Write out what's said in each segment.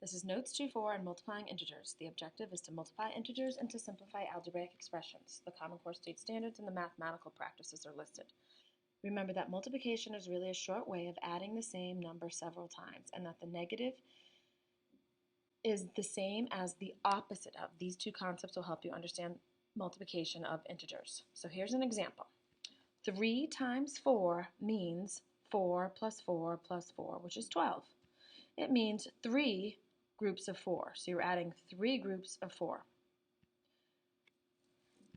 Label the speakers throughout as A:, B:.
A: This is Notes 2-4 on multiplying integers. The objective is to multiply integers and to simplify algebraic expressions. The Common Core state standards and the mathematical practices are listed. Remember that multiplication is really a short way of adding the same number several times, and that the negative is the same as the opposite of. These two concepts will help you understand multiplication of integers. So here's an example. 3 times 4 means 4 plus 4 plus 4, which is 12. It means 3 groups of 4. So you're adding 3 groups of 4.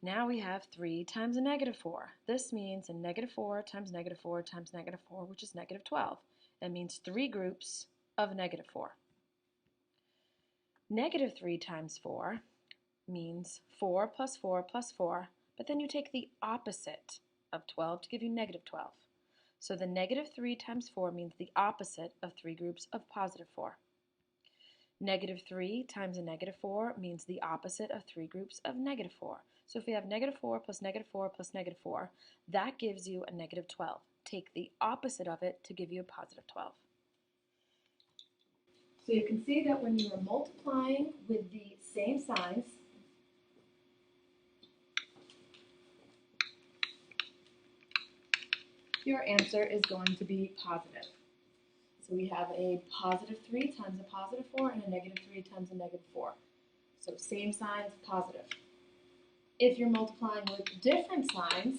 A: Now we have 3 times a negative 4. This means a negative 4 times negative 4 times negative 4, which is negative 12. That means 3 groups of negative 4. Negative 3 times 4 means 4 plus 4 plus 4, but then you take the opposite of 12 to give you negative 12. So the negative 3 times 4 means the opposite of 3 groups of positive 4. Negative 3 times a negative 4 means the opposite of 3 groups of negative 4. So if we have negative 4 plus negative 4 plus negative 4, that gives you a negative 12. Take the opposite of it to give you a positive 12. So you can see that when you are multiplying with the same signs, your answer is going to be positive. So we have a positive 3 times a positive 4 and a negative 3 times a negative 4. So same signs, positive. If you're multiplying with different signs,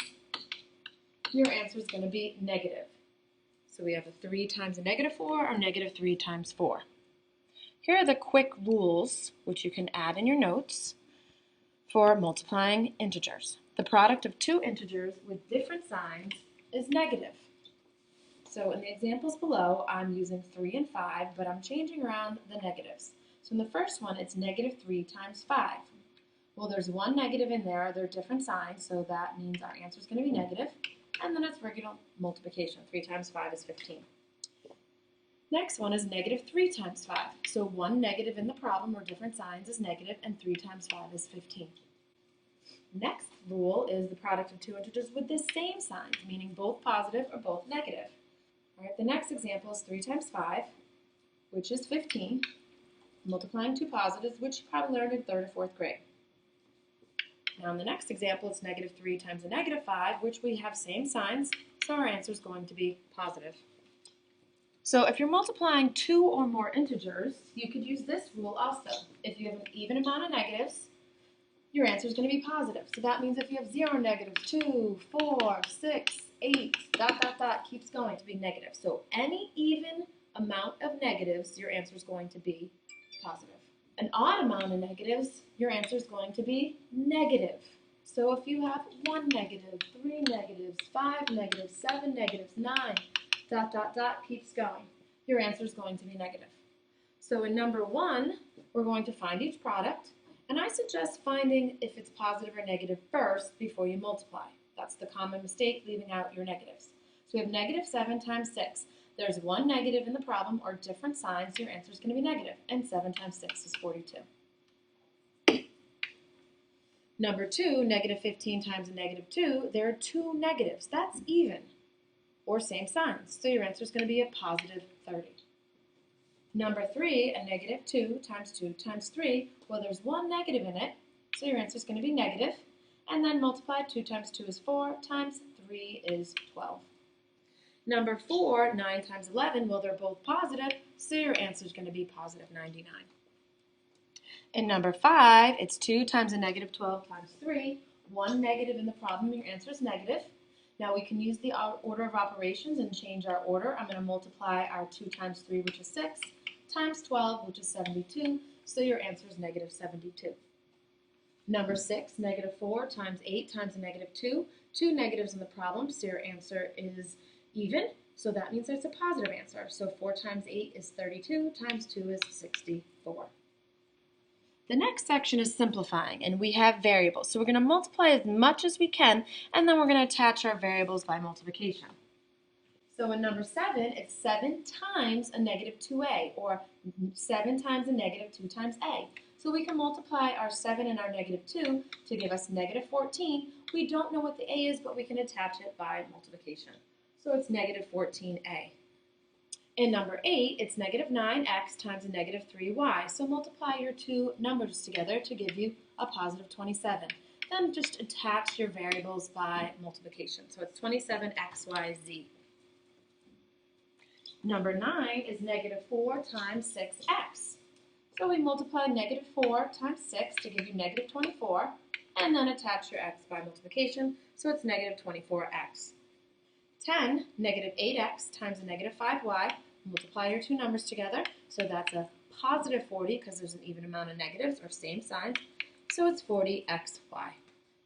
A: your answer is going to be negative. So we have a 3 times a negative 4 or negative 3 times 4. Here are the quick rules, which you can add in your notes, for multiplying integers. The product of two integers with different signs is negative. So in the examples below, I'm using 3 and 5, but I'm changing around the negatives. So in the first one, it's negative 3 times 5. Well, there's one negative in there. They're different signs, so that means our answer is going to be negative. And then it's regular multiplication. 3 times 5 is 15. Next one is negative 3 times 5. So one negative in the problem, or different signs, is negative, and 3 times 5 is 15. Next rule is the product of two integers with the same signs, meaning both positive or both negative. All right, the next example is 3 times 5, which is 15, multiplying two positives, which you probably learned in 3rd or 4th grade. Now in the next example, it's negative 3 times a negative 5, which we have same signs, so our answer is going to be positive. So if you're multiplying two or more integers, you could use this rule also. If you have an even amount of negatives, your answer is going to be positive. So that means if you have 0, negative 2, 4, 6, 8, ... keeps going to be negative. So any even amount of negatives, your answer is going to be positive. An odd amount of negatives, your answer is going to be negative. So if you have 1 negative, 3 negatives, 5 negatives, 7 negatives, 9, ... keeps going, your answer is going to be negative. So in number 1, we're going to find each product, and I suggest finding if it's positive or negative first before you multiply. That's the common mistake, leaving out your negatives. So we have negative 7 times 6. There's one negative in the problem, or different signs, so your answer is going to be negative, and 7 times 6 is 42. Number 2, negative 15 times a negative 2, there are two negatives. That's even, or same signs, so your answer is going to be a positive 30. Number 3, a negative 2 times 2 times 3, well, there's one negative in it, so your answer is going to be negative, and then multiply 2 times 2 is 4, times 3 is 12. Number 4, 9 times 11, well, they're both positive, so your answer is going to be positive 99. In number 5, it's 2 times a negative 12 times 3, one negative in the problem, your answer is negative. Now we can use the order of operations and change our order. I'm going to multiply our 2 times 3, which is 6, times 12, which is 72, so your answer is negative 72. Number 6, negative 4 times 8 times a negative 2, two negatives in the problem, so your answer is even, so that means it's a positive answer. So 4 times 8 is 32, times 2 is 64. The next section is simplifying, and we have variables. So we're going to multiply as much as we can, and then we're going to attach our variables by multiplication. So in number 7, it's 7 times a negative 2a, or 7 times a negative 2 times a. So we can multiply our 7 and our negative 2 to give us negative 14. We don't know what the a is, but we can attach it by multiplication. So it's negative 14a. In number 8, it's negative 9x times a negative 3y. So multiply your two numbers together to give you a positive 27. Then just attach your variables by multiplication. So it's 27xyz. Number 9 is negative 4 times 6x. So we multiply negative 4 times 6 to give you negative 24, and then attach your x by multiplication, so it's negative 24x. 10, negative 8x times a negative 5y. Multiply your two numbers together, so that's a positive 40 because there's an even amount of negatives or same signs, so it's 40xy.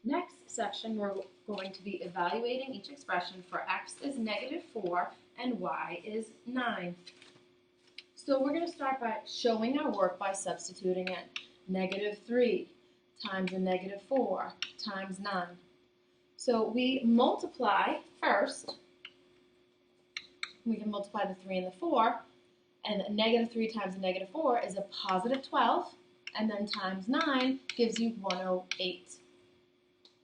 A: Next section, we're going to be evaluating each expression for x is negative 4 and y is 9. So we're going to start by showing our work by substituting in. Negative 3 times a negative 4 times 9. So we multiply first. We can multiply the 3 and the 4, and negative 3 times a negative 4 is a positive 12, and then times 9 gives you 108.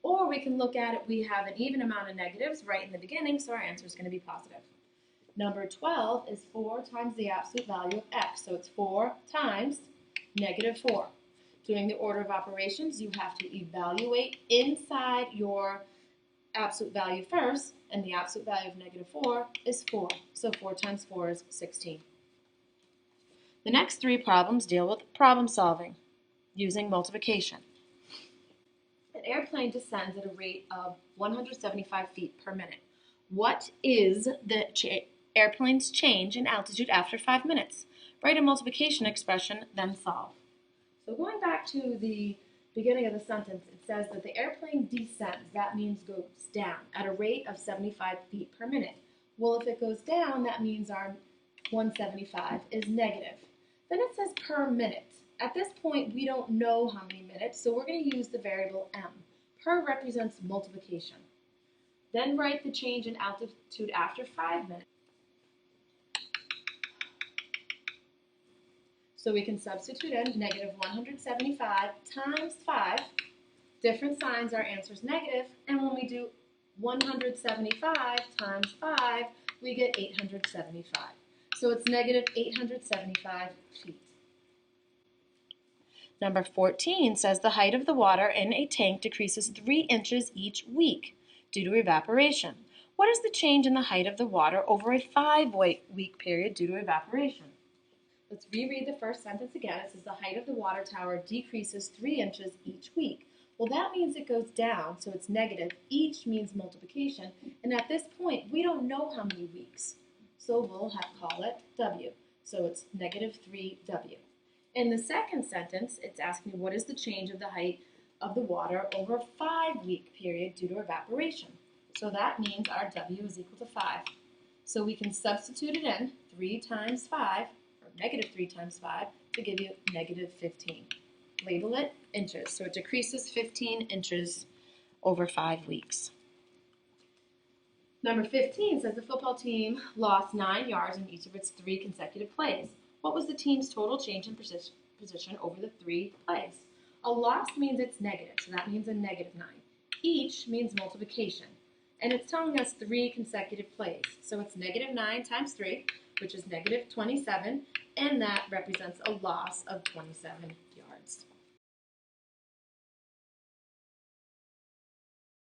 A: Or we can look at it, we have an even amount of negatives right in the beginning, so our answer is going to be positive. Number 12 is 4 times the absolute value of x, so it's 4 times negative 4. Doing the order of operations, you have to evaluate inside your absolute value first, and the absolute value of negative 4 is 4. So 4 times 4 is 16. The next three problems deal with problem solving using multiplication. An airplane descends at a rate of 175 feet per minute. What is the airplane's change in altitude after 5 minutes? Write a multiplication expression, then solve. So going back to the beginning of the sentence, it says that the airplane descends. That means goes down at a rate of 75 feet per minute. Well, if it goes down, that means our 175 is negative. Then it says per minute. At this point, we don't know how many minutes, so we're going to use the variable m. Per represents multiplication. Then write the change in altitude after 5 minutes. So we can substitute in negative 175 times 5. Different signs, our answer is negative. And when we do 175 times 5, we get 875. So it's negative 875 feet. Number 14 says the height of the water in a tank decreases 3 inches each week due to evaporation. What is the change in the height of the water over a 5-week period due to evaporation? Let's reread the first sentence again. It says the height of the water tower decreases 3 inches each week. Well, that means it goes down, so it's negative. Each means multiplication, and at this point, we don't know how many weeks. So we'll have to call it W. So it's negative 3W. In the second sentence, it's asking me what is the change of the height of the water over a 5-week period due to evaporation. So that means our W is equal to 5. So we can substitute it in 3 times 5, or negative 3 times 5, to give you negative 15. Label it inches. So it decreases 15 inches over 5 weeks. Number 15 says the football team lost 9 yards in each of its 3 consecutive plays. What was the team's total change in position over the 3 plays? A loss means it's negative, so that means a negative 9. Each means multiplication, and it's telling us 3 consecutive plays. So it's negative 9 times 3, which is negative 27, and that represents a loss of 27